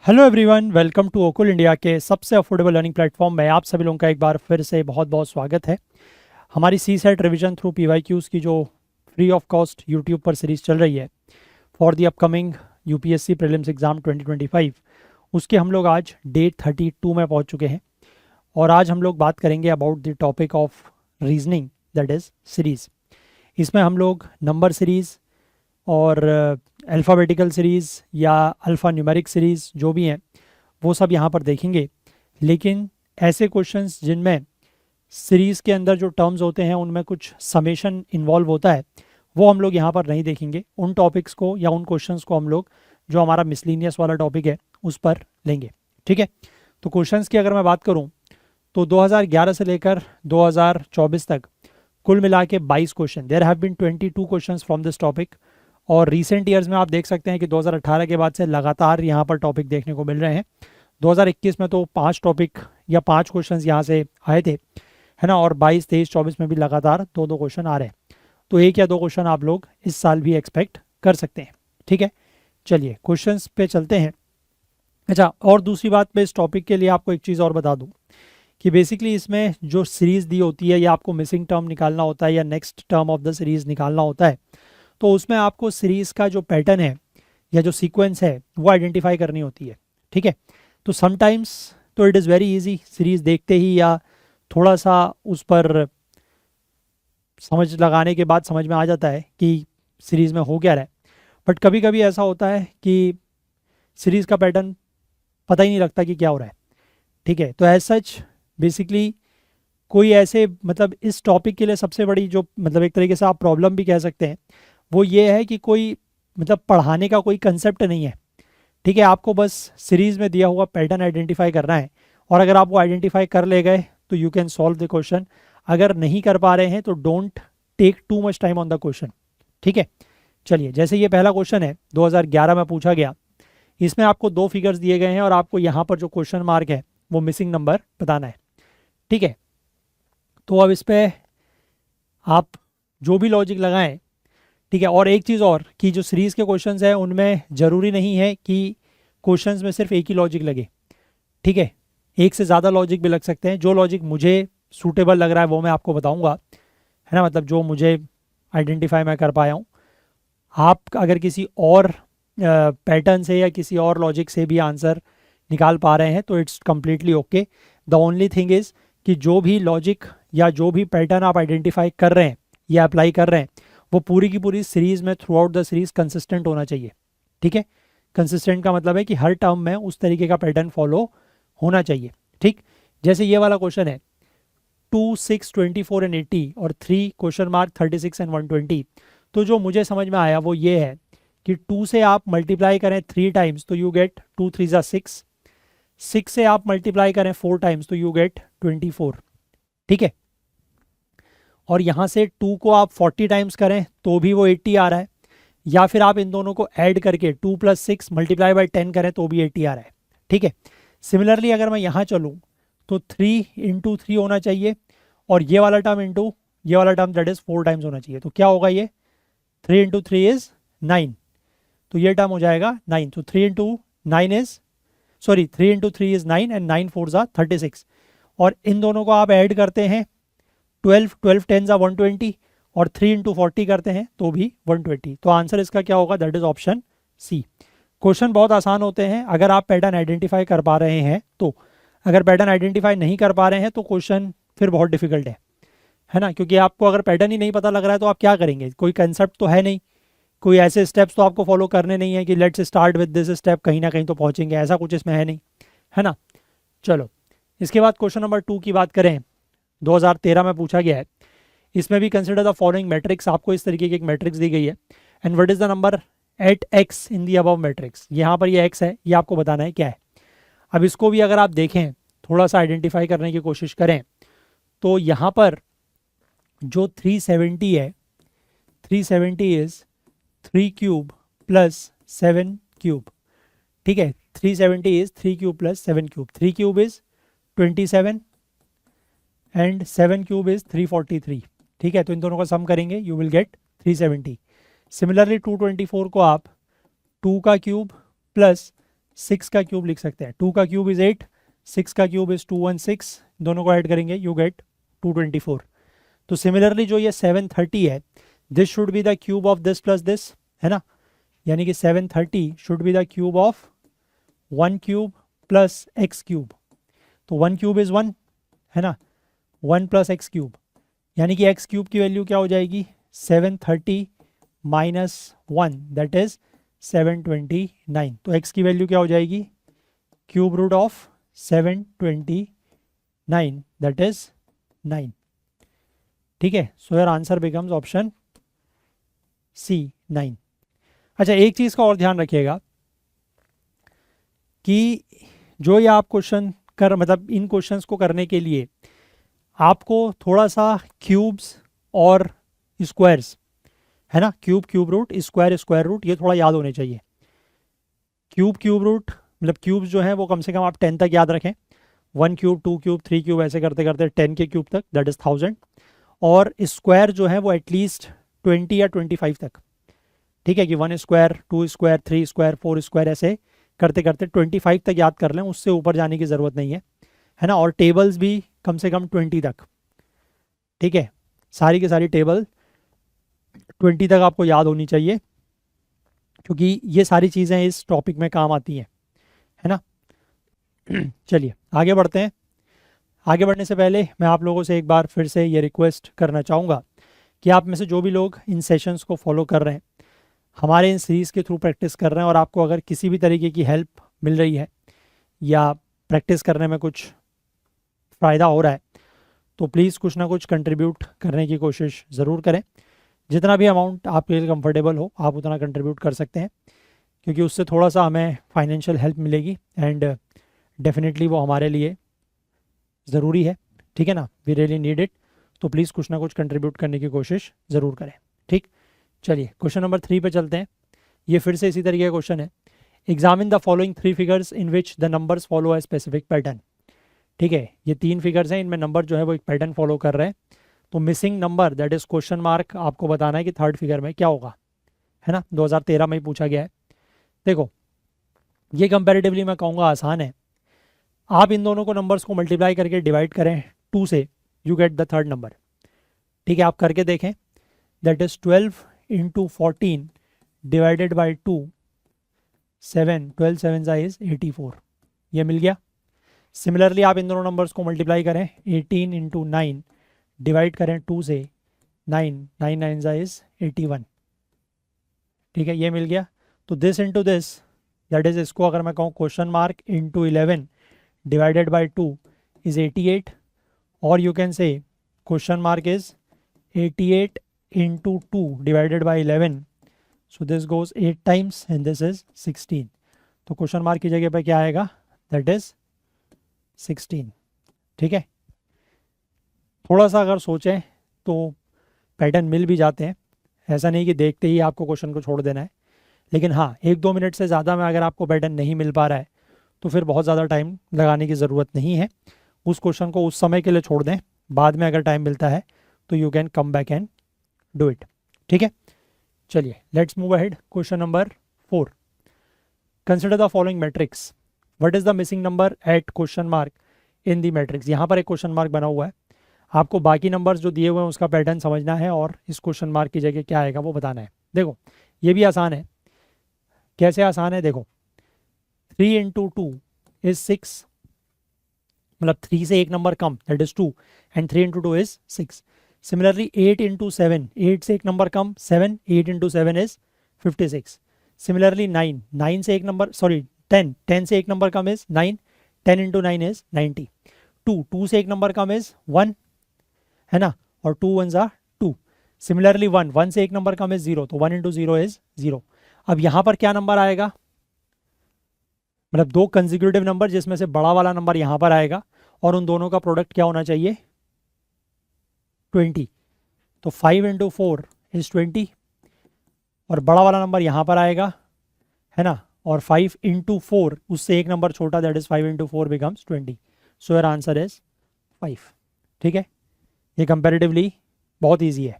Hello everyone, welcome to ओकुल India के सबसे अफोर्डेबल लर्निंग प्लेटफॉर्म में आप सभी लोगों का एक बार फिर से बहुत बहुत स्वागत है। हमारी सी सेट रिविजन थ्रू पीवाईक्यूज़ की जो फ्री ऑफ कॉस्ट यूट्यूब पर सीरीज़ चल रही है for the upcoming UPSC prelims exam 2025, उसके हम लोग आज डे 32 में पहुंच चुके हैं। और आज हम लोग बात करेंगे about the topic of reasoning, that is series. इसमें हम लोग नंबर सीरीज़ और अल्फ़ाबेटिकल सीरीज़ या अल्फ़ा न्यूमेरिक सीरीज़ जो भी हैं वो सब यहाँ पर देखेंगे। लेकिन ऐसे क्वेश्चंस जिनमें सीरीज़ के अंदर जो टर्म्स होते हैं उनमें कुछ समेशन इन्वॉल्व होता है वो हम लोग यहाँ पर नहीं देखेंगे। उन टॉपिक्स को या उन क्वेश्चंस को हम लोग जो हमारा मिसलिनियस वाला टॉपिक है उस पर लेंगे। ठीक है, तो क्वेश्चंस की अगर मैं बात करूँ तो 2011 से लेकर 2024 तक कुल मिला के 22 question, there have been 22 questions from this topic. और रीसेंट ईयर्स में आप देख सकते हैं कि 2018 के बाद से लगातार यहाँ पर टॉपिक देखने को मिल रहे हैं। 2021 में तो 5 टॉपिक या 5 क्वेश्चंस यहाँ से आए थे, है ना, और 22, 23, 24 में भी लगातार 2-2 क्वेश्चन आ रहे हैं। तो 1 या 2 क्वेश्चन आप लोग इस साल भी एक्सपेक्ट कर सकते हैं। ठीक है, चलिए क्वेश्चंस पे चलते हैं। अच्छा, और दूसरी बात मैं इस टॉपिक के लिए आपको एक चीज़ और बता दूँ कि बेसिकली इसमें जो सीरीज़ दी होती है या आपको मिसिंग टर्म निकालना होता है या next term of the series निकालना होता है, तो उसमें आपको सीरीज़ का जो पैटर्न है या जो सीक्वेंस है वो आइडेंटिफाई करनी होती है। ठीक है, तो समटाइम्स तो it is very easy, series देखते ही या थोड़ा सा उस पर समझ लगाने के बाद समझ में आ जाता है कि सीरीज़ में हो क्या रहा है। बट कभी कभी ऐसा होता है कि सीरीज़ का पैटर्न पता ही नहीं लगता कि क्या हो रहा है। ठीक है, तो एज सच बेसिकली कोई ऐसे मतलब इस टॉपिक के लिए सबसे बड़ी जो मतलब एक तरीके से आप प्रॉब्लम भी कह सकते हैं वो ये है कि कोई मतलब पढ़ाने का कोई कंसेप्ट नहीं है। ठीक है, आपको बस सीरीज़ में दिया हुआ पैटर्न आइडेंटिफाई करना है और अगर आप वो आइडेंटिफाई कर ले गए तो you can solve the question. अगर नहीं कर पा रहे हैं तो don't take too much time on the question. ठीक है, चलिए जैसे ये पहला क्वेश्चन है 2011 में पूछा गया। इसमें आपको 2 फिगर्स दिए गए हैं और आपको यहाँ पर जो क्वेश्चन मार्क है वो मिसिंग नंबर बताना है। ठीक है, तो अब इस पर आप जो भी लॉजिक लगाएं। ठीक है, और एक चीज़ और कि जो सीरीज़ के क्वेश्चंस हैं उनमें ज़रूरी नहीं है कि क्वेश्चंस में सिर्फ एक ही लॉजिक लगे। ठीक है, एक से ज़्यादा लॉजिक भी लग सकते हैं। जो लॉजिक मुझे सूटेबल लग रहा है वो मैं आपको बताऊंगा, है ना, मतलब जो मुझे आइडेंटिफाई मैं कर पाया हूँ। आप अगर किसी और पैटर्न से या किसी और लॉजिक से भी आंसर निकाल पा रहे हैं तो it's completely okay. The only thing is कि जो भी लॉजिक या जो भी पैटर्न आप आइडेंटिफाई कर रहे हैं या अप्लाई कर रहे हैं वो पूरी की पूरी सीरीज़ में through out the series consistent होना चाहिए। ठीक है, कंसिस्टेंट का मतलब है कि हर टर्म में उस तरीके का पैटर्न फॉलो होना चाहिए। ठीक, जैसे ये वाला क्वेश्चन है 2, 6, 24 एंड 80 और 3 क्वेश्चन मार्क 36 एंड 120। तो जो मुझे समझ में आया वो ये है कि 2 से आप मल्टीप्लाई करें 3 टाइम्स तो यू गेट 2 3 ज़ा 6। 6 से आप मल्टीप्लाई करें 4 टाइम्स तो यू गेट 24। ठीक है, और यहाँ से 2 को आप 40 टाइम्स करें तो भी वो 80 आ रहा है, या फिर आप इन दोनों को ऐड करके 2 + 6 मल्टीप्लाई बाई 10 करें तो भी 80 आ रहा है। ठीक है, सिमिलरली अगर मैं यहाँ चलूँ तो 3 × 3 होना चाहिए और ये वाला टर्म इंटू ये वाला टर्म दैट इज़ 4 टाइम्स होना चाहिए। तो क्या होगा ये 3 × 3 इज़ 9, तो ये टर्म हो जाएगा 9। तो 3 × 9 इज़ 3 × 3 इज़ 9 एंड 9 4 ज़ा 36। और इन दोनों को आप ऐड करते हैं 12 10 ज़ा 120 और 3 × 40 करते हैं तो भी 120। तो आंसर इसका क्या होगा, that is option C. Question बहुत आसान होते हैं अगर आप पैटर्न आइडेंटिफाई कर पा रहे हैं तो। अगर पैटर्न आइडेंटिफाई नहीं कर पा रहे हैं तो क्वेश्चन फिर बहुत डिफिकल्ट है ना, क्योंकि आपको अगर पैटर्न ही नहीं पता लग रहा है तो आप क्या करेंगे, कोई कंसेप्ट तो है नहीं, कोई ऐसे स्टेप्स तो आपको फॉलो करने नहीं है कि let's start with this step, कहीं ना कहीं तो पहुंचेंगे, ऐसा कुछ इसमें है नहीं, है ना। चलो, इसके बाद क्वेश्चन नंबर 2 की बात करें, 2013 में पूछा गया है। इसमें भी कंसिडर द फॉलोइंग मैट्रिक्स, आपको इस तरीके की एक मैट्रिक्स दी गई है and what is the number at X in the above matrix. यहाँ पर ये एक्स है, ये आपको बताना है क्या है। अब इसको भी अगर आप देखें, थोड़ा सा आइडेंटिफाई करने की कोशिश करें तो यहाँ पर जो 370 है, 370 इज 3 क्यूब प्लस 7 क्यूब। ठीक है, 370 is 3 cube plus 7 cube. 3 cube is 27 and 7 cube is 343। ठीक है, तो इन दोनों का सम करेंगे यू विल गेट 370। सिमिलरली 224 को आप 2 का क्यूब प्लस 6 का क्यूब लिख सकते हैं। 2 का क्यूब इज़ 8, 6 का क्यूब इज़ 216, दोनों को ऐड करेंगे यू गेट 224। तो सिमिलरली जो ये 730 है, this should be the cube of this plus this, है ना, यानी कि 730 should be the cube of 1 cube plus x cube. तो 1 क्यूब इज़ 1, है ना, 1 प्लस एक्स क्यूब, यानी कि एक्स क्यूब की वैल्यू क्या हो जाएगी, 730 माइनस 1 दैट इज 729। तो एक्स की वैल्यू क्या हो जाएगी, cube root of 729 that is 9। ठीक है, so your answer becomes option C 9। अच्छा, एक चीज़ का और ध्यान रखिएगा कि जो ये आप क्वेश्चन कर मतलब इन क्वेश्चंस को करने के लिए आपको थोड़ा सा क्यूब्स और स्क्वायर्स, है ना, cube cube root, square square root, ये थोड़ा याद होने चाहिए। क्यूब क्यूब रूट मतलब क्यूब्स जो है वो कम से कम आप 10 तक याद रखें, 1 क्यूब 2 क्यूब 3 क्यूब ऐसे करते करते 10 के क्यूब तक दैट इज़ 1000। और स्क्वायर जो है वो एटलीस्ट 20 या 25 तक। ठीक है कि 1 स्क्वायर 2 स्क्वायर 3 स्क्वायर 4 स्क्वायर ऐसे करते करते 25 तक याद कर लें, उससे ऊपर जाने की ज़रूरत नहीं है ना। और टेबल्स भी कम से कम 20 तक। ठीक है, सारी की सारी टेबल 20 तक आपको याद होनी चाहिए, क्योंकि ये सारी चीज़ें इस टॉपिक में काम आती हैं, है ना। चलिए आगे बढ़ते हैं। आगे बढ़ने से पहले मैं आप लोगों से एक बार फिर से ये रिक्वेस्ट करना चाहूँगा कि आप में से जो भी लोग इन सेशंस को फॉलो कर रहे हैं, हमारे इन सीरीज़ के थ्रू प्रैक्टिस कर रहे हैं, और आपको अगर किसी भी तरीके की हेल्प मिल रही है या प्रैक्टिस करने में कुछ फ़ायदा हो रहा है, तो प्लीज़ कुछ ना कुछ कंट्रीब्यूट करने की कोशिश ज़रूर करें। जितना भी अमाउंट आपके लिए कंफर्टेबल हो आप उतना कंट्रीब्यूट कर सकते हैं, क्योंकि उससे थोड़ा सा हमें फाइनेंशियल हेल्प मिलेगी एंड डेफिनेटली वो हमारे लिए ज़रूरी है। ठीक है ना, वी रियली नीड इट। तो प्लीज़ कुछ ना कुछ कंट्रीब्यूट करने की कोशिश ज़रूर करें। ठीक, चलिए क्वेश्चन नंबर 3 पे चलते हैं। ये फिर से इसी तरीके का क्वेश्चन है। Examine the following 3 figures in which the numbers follow a specific pattern. ठीक है, ये 3 फिगर्स हैं, इनमें नंबर जो है वो एक पैटर्न फॉलो कर रहे हैं। तो missing number that is question mark आपको बताना है कि थर्ड फिगर में क्या होगा, है ना। 2013 में ही पूछा गया है। देखो ये कंपैरेटिवली मैं कहूँगा आसान है। आप इन दोनों को नंबर्स को मल्टीप्लाई करके डिवाइड करें 2 से, you get the third number. ठीक है, आप करके देखें, that is 12 into 14 divided by 2, 7, 12 7 is 84, ये मिल गया। सिमिलरली आप इन दोनों नंबर्स को मल्टीप्लाई करें 18 इंटू 9 डिवाइड करें 2 से, 9 9 9 इज 81। ठीक है, ये मिल गया। तो this into this that is, इसको अगर मैं कहूँ question mark into 11 divided by 2 is 88, और you can say question mark is 88 into 2 divided by 11, so this goes 8 times and this is 16। तो क्वेश्चन मार्क की जगह पर क्या आएगा, दैट इज 16। ठीक है, थोड़ा सा अगर सोचें तो पैटर्न मिल भी जाते हैं, ऐसा नहीं कि देखते ही आपको क्वेश्चन को छोड़ देना है। लेकिन हाँ, 1-2 मिनट से ज़्यादा में अगर आपको पैटर्न नहीं मिल पा रहा है तो फिर बहुत ज़्यादा टाइम लगाने की ज़रूरत नहीं है। उस क्वेश्चन को उस समय के लिए छोड़ दें, बाद में अगर टाइम मिलता है तो you can come back and do it. ठीक है, चलिए let's move ahead. Question number 4, consider the following matrix, what is the missing number at question mark in the matrix. यहाँ पर एक क्वेश्चन मार्क बना हुआ है, आपको बाकी नंबर्स जो दिए हुए हैं उसका पैटर्न समझना है और इस क्वेश्चन मार्क की जगह क्या आएगा वो बताना है। देखो ये भी आसान है। कैसे आसान है, देखो 3 इंटू 2 इज 6, मतलब 3 से एक number come that is 2, and 3 into 2 is 6। Similarly 8 into 7, 8 से एक number come 7, 8 into 7 is 56। Similarly 9, 9 से एक नंबर 10, 10 से एक number come is 9, 10 into 9 is 90। 2, 2 से एक नंबर कम इज 1, है ना, और 2 1 ज़ा 2। सिमिलरली 1, 1 से एक नंबर कम इज 0, तो 1 इंटू 0 इज 0। अब यहाँ पर क्या नंबर आएगा, मतलब 2 कंसेक्यूटिव नंबर जिसमें से बड़ा वाला नंबर यहाँ पर आएगा और उन दोनों का प्रोडक्ट क्या होना चाहिए, 20। तो 5 इंटू 4 इज 20, और बड़ा वाला नंबर यहाँ पर आएगा, है ना, और 5 इंटू 4 उससे एक नंबर छोटा that is 5 into 4 becomes 20। So your answer is 5। ठीक है, ये कंपैरेटिवली बहुत ईजी है।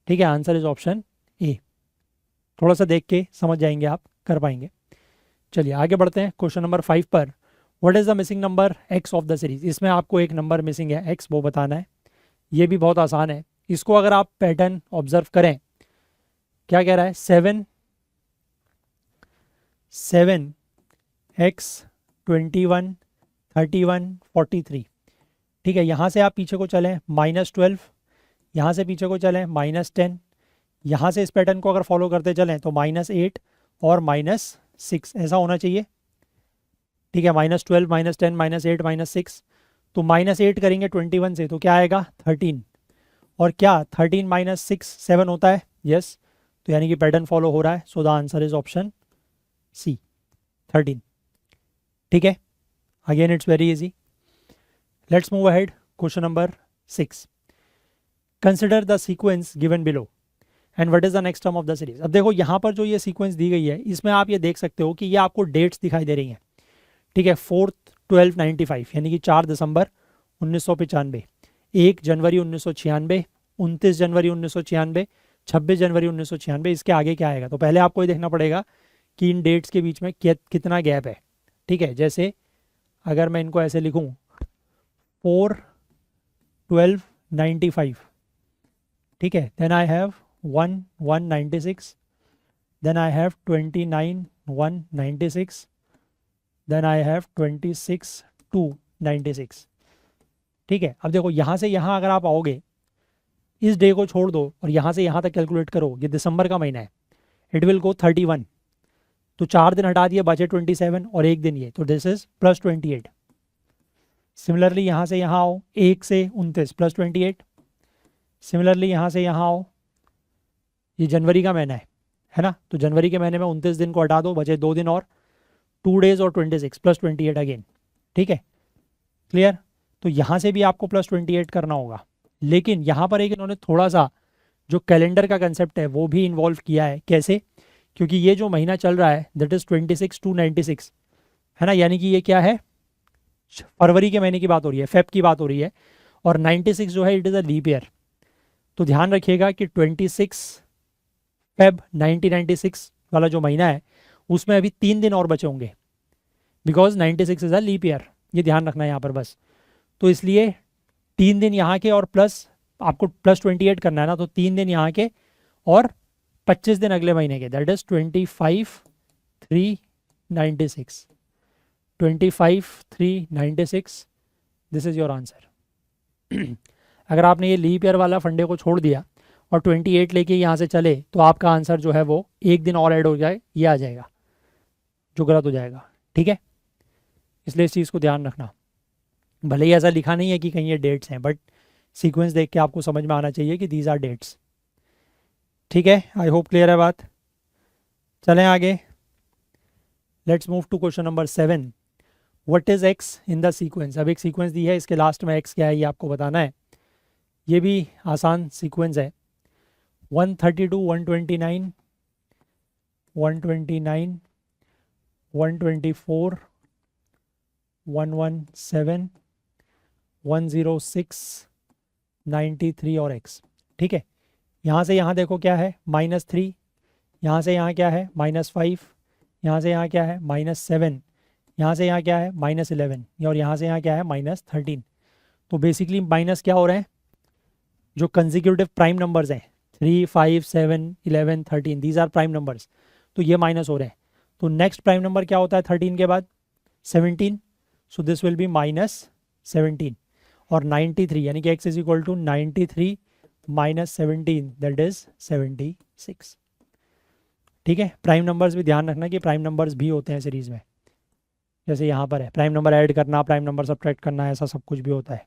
ठीक है, आंसर इज ऑप्शन ए। थोड़ा सा देख के समझ जाएंगे आप, कर पाएंगे। चलिए आगे बढ़ते हैं क्वेश्चन नंबर 5 पर। What is the missing number x of the series. इसमें आपको एक नंबर मिसिंग है एक्स, वो बताना है। ये भी बहुत आसान है। इसको अगर आप पैटर्न ऑब्जर्व करें, क्या कह रहा है, 7x 21 31 43। ठीक है, यहाँ से आप पीछे को चलें -12, यहाँ से पीछे को चलें -10, यहाँ से इस पैटर्न को अगर फॉलो करते चलें तो -8 और -6 ऐसा होना चाहिए। ठीक है, -12 -10 -8 -6। तो -8 करेंगे 21 से तो क्या आएगा 13, और क्या 13 - 6 7 होता है, यस। तो यानी कि पैटर्न फॉलो हो रहा है। So the answer is option C 13। ठीक है, again it's very easy. Let's move ahead, question number 6। Consider the sequence given below and what is the next term of the series. अब देखो यहाँ पर जो ये सीक्वेंस दी गई है, इसमें आप ये देख सकते हो कि ये आपको डेट्स दिखाई दे रही हैं। ठीक है, 4/12/95 यानी कि 4 दिसंबर 1995, 1 जनवरी 1996, 29 जनवरी 1996, 26 जनवरी 1996। इसके आगे क्या आएगा, तो पहले आपको ये देखना पड़ेगा कि इन डेट्स के बीच में कितना गैप है। ठीक है, जैसे अगर मैं इनको ऐसे लिखूं 4/12/95, ठीक है, then I have 1/1/96, then I have 29/1/96, then I have 26/2/96। ठीक है, अब देखो यहाँ से यहाँ अगर आप आओगे, इस डे को छोड़ दो और यहाँ से यहाँ तक कैलकुलेट करो, ये दिसंबर का महीना है, इट विल गो 31। तो 4 दिन हटा दिए, बचे 27 और 1 दिन ये, तो दिस इज +28। सिमिलरली यहाँ से यहाँ आओ, 1 से 29 +28। सिमिलरली यहाँ से यहाँ आओ, ये जनवरी का महीना है ना, तो जनवरी के महीने में 29 दिन को हटा दो, बचे 2 दिन और 2 डेज और 26 +28 अगेन। ठीक है, क्लियर। तो यहाँ से भी आपको +28 करना होगा, लेकिन यहाँ पर एक इन्होंने थोड़ा सा जो कैलेंडर का कंसेप्ट है वो भी इन्वॉल्व किया है। कैसे, क्योंकि ये जो महीना चल रहा है दैट इज़ 26/2/96 है ना, यानी कि ये क्या है, फरवरी के महीने की बात हो रही है, फेब की बात हो रही है, और 96 जो है it is a leap year. तो ध्यान रखिएगा कि 26 फेब 1996 वाला जो महीना है उसमें अभी 3 दिन और बचे होंगे, because 96 is a leap year, ये ध्यान रखना है यहाँ पर बस। तो इसलिए 3 दिन यहाँ के और प्लस आपको +28 करना है ना, तो 3 दिन यहाँ के और 25 दिन अगले महीने के, that is 25/3/96, 25/3/96, this is your answer. अगर आपने ये लीप ईयर वाला फंडे को छोड़ दिया और 28 लेके यहाँ से चले तो आपका आंसर जो है वो 1 दिन और ऐड हो जाए, ये आ जाएगा जो गलत हो जाएगा। ठीक है, इसलिए इस चीज़ को ध्यान रखना। भले ही ऐसा लिखा नहीं है कि कहीं ये डेट्स हैं, बट सीक्वेंस देख के आपको समझ में आना चाहिए कि दीज आर डेट्स। ठीक है, आई होप क्लियर है बात। चलें आगे, let's move to question number 7। What is X in the sequence. अब एक सीक्वेंस दी है, इसके लास्ट में एक्स क्या है ये आपको बताना है। ये भी आसान सीक्वेंस है, 132 129 129 124 117 106 93 और x। ठीक है, यहाँ से यहाँ देखो क्या है -3, यहाँ से यहाँ क्या है -5, यहाँ से यहाँ क्या है -7, यहाँ से यहाँ क्या है -11, और यहाँ से यहाँ क्या है -13। तो बेसिकली माइनस क्या हो रहे हैं, जो कंसेक्यूटिव प्राइम नंबर्स हैं 3 5 7 11 13, दीज आर प्राइम नंबर्स, तो ये माइनस हो रहे हैं। तो नेक्स्ट प्राइम नंबर क्या होता है 13 के बाद 17, सो दिस विल बी -17, और 93 यानी कि x is equal to 93 - 17 that is 76। ठीक है, प्राइम नंबर्स भी ध्यान रखना कि प्राइम नंबर्स भी होते हैं सीरीज में, जैसे यहाँ पर है प्राइम नंबर ऐड करना, प्राइम नंबर सब्ट्रैक्ट करना, ऐसा सब कुछ भी होता है।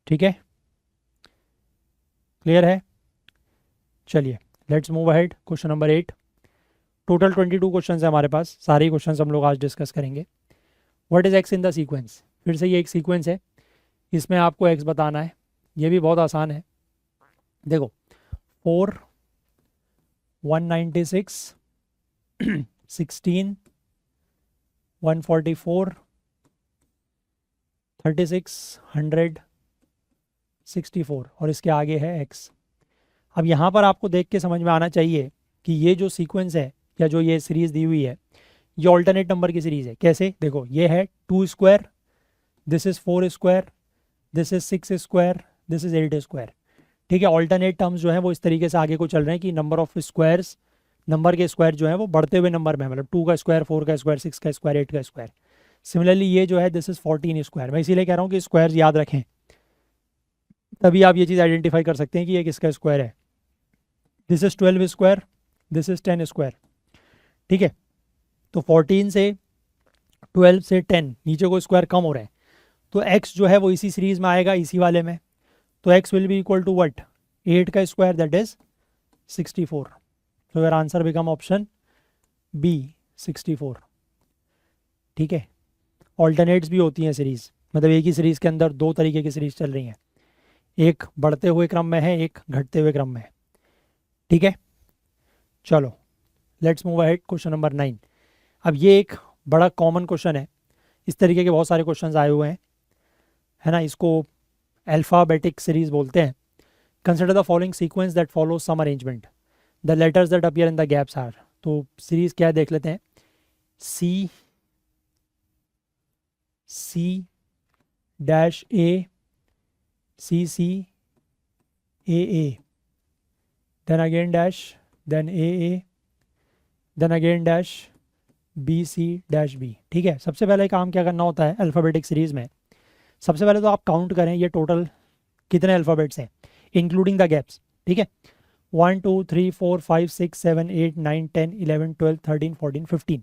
ठीक है, क्लियर है। चलिए let's move ahead, question number 8। Total 22 question है हमारे पास, सारे क्वेश्चन हम लोग आज डिस्कस करेंगे। What is X in the sequence. फिर से ये एक सीक्वेंस है, इसमें आपको एक्स बताना है। ये भी बहुत आसान है, देखो 4 196 16 144 36 100 64 और इसके आगे है x। अब यहाँ पर आपको देख के समझ में आना चाहिए कि ये जो सीक्वेंस है या जो ये सीरीज़ दी हुई है, ये ऑल्टरनेट नंबर की सीरीज है। कैसे देखो, ये है 2 square, this is 4 square, this is 6 square, this is 8 square. ठीक है, ऑल्टरनेट टर्म्स जो है वो इस तरीके से आगे को चल रहे हैं कि नंबर ऑफ स्क्वायर्स, नंबर के स्क्वायर जो है वो बढ़ते हुए नंबर में है, मतलब 2 का स्क्वायर, 4 का स्क्वायर, 6 का स्क्वायर, 8 का स्क्वायर। सिमिलरली ये जो है दिस इज 14 स्क्वायर। मैं इसीलिए कह रहा हूँ कि स्क्वायर्स याद रखें, तभी आप ये चीज़ आइडेंटिफाई कर सकते हैं कि ये किसका स्क्वायर है। This is 12 square, this is 10 square. ठीक है, तो 14 से 12 से 10 नीचे को स्क्वायर कम हो रहा है, तो x जो है वो इसी सीरीज में आएगा, इसी वाले में। तो x will be equal to what, 8 का square, that is 64। So your answer become option B, 64। ठीक है, ऑल्टरनेट्स भी होती हैं सीरीज, मतलब एक ही सीरीज के अंदर दो तरीके की सीरीज चल रही हैं, एक बढ़ते हुए क्रम में है, एक घटते हुए क्रम में है। ठीक है, चलो let's move ahead, question number 9। अब ये एक बड़ा कॉमन क्वेश्चन है, इस तरीके के बहुत सारे क्वेश्चंस आए हुए हैं, है ना। इसको अल्फ़ाबेटिक सीरीज बोलते हैं। Consider the following sequence that follow some arrangement, the letters that appear in the gaps are. तो सीरीज क्या है देख लेते हैं। C, C dash A, C C, A, then again dash, then A, then again dash, B C dash B. ठीक है, सबसे पहले काम क्या करना होता है अल्फ़ाबेटिक सीरीज़ में, सबसे पहले तो आप काउंट करें ये टोटल कितने अल्फ़ाबेट्स हैं इंक्लूडिंग द गैप्स। ठीक है, 1 2 3 4 5 6 7 8 9 10 11 12 13 14 15,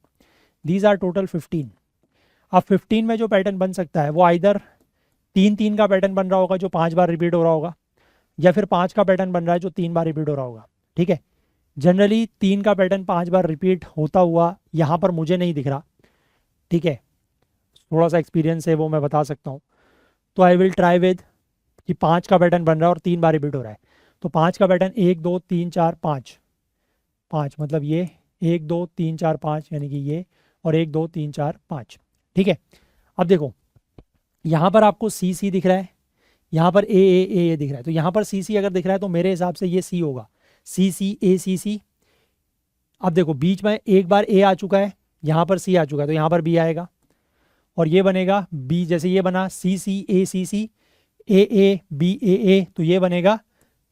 दीज आर टोटल 15। अब 15 में जो पैटर्न बन सकता है वो आइदर 3 3 का पैटर्न बन रहा होगा जो 5 बार रिपीट हो रहा होगा, या फिर 5 का पैटर्न बन रहा है जो 3 बार रिपीट हो रहा होगा। ठीक है, जनरली 3 का पैटर्न 5 बार रिपीट होता हुआ यहाँ पर मुझे नहीं दिख रहा। ठीक है, थोड़ा सा एक्सपीरियंस है वो मैं बता सकता हूँ। तो आई विल ट्राई विद कि 5 का पैटर्न बन रहा है और 3 बार रिपीट हो रहा है। तो 5 का पैटर्न 1 2 3 4 5, 5 मतलब ये 1 2 3 4 5, यानी कि ये, और 1 2 3 4 5। ठीक है, अब देखो यहाँ पर आपको सी सी दिख रहा है, यहाँ पर ए दिख रहा है। तो यहाँ पर सी सी अगर दिख रहा है तो मेरे हिसाब से ये सी होगा, सी सी ए सी सी। अब देखो बीच में एक बार ए आ चुका है, यहाँ पर सी आ चुका है, तो यहाँ पर बी आएगा, और ये बनेगा बी, जैसे ये बना सी सी ए सी सी, ए बी ए, तो ये बनेगा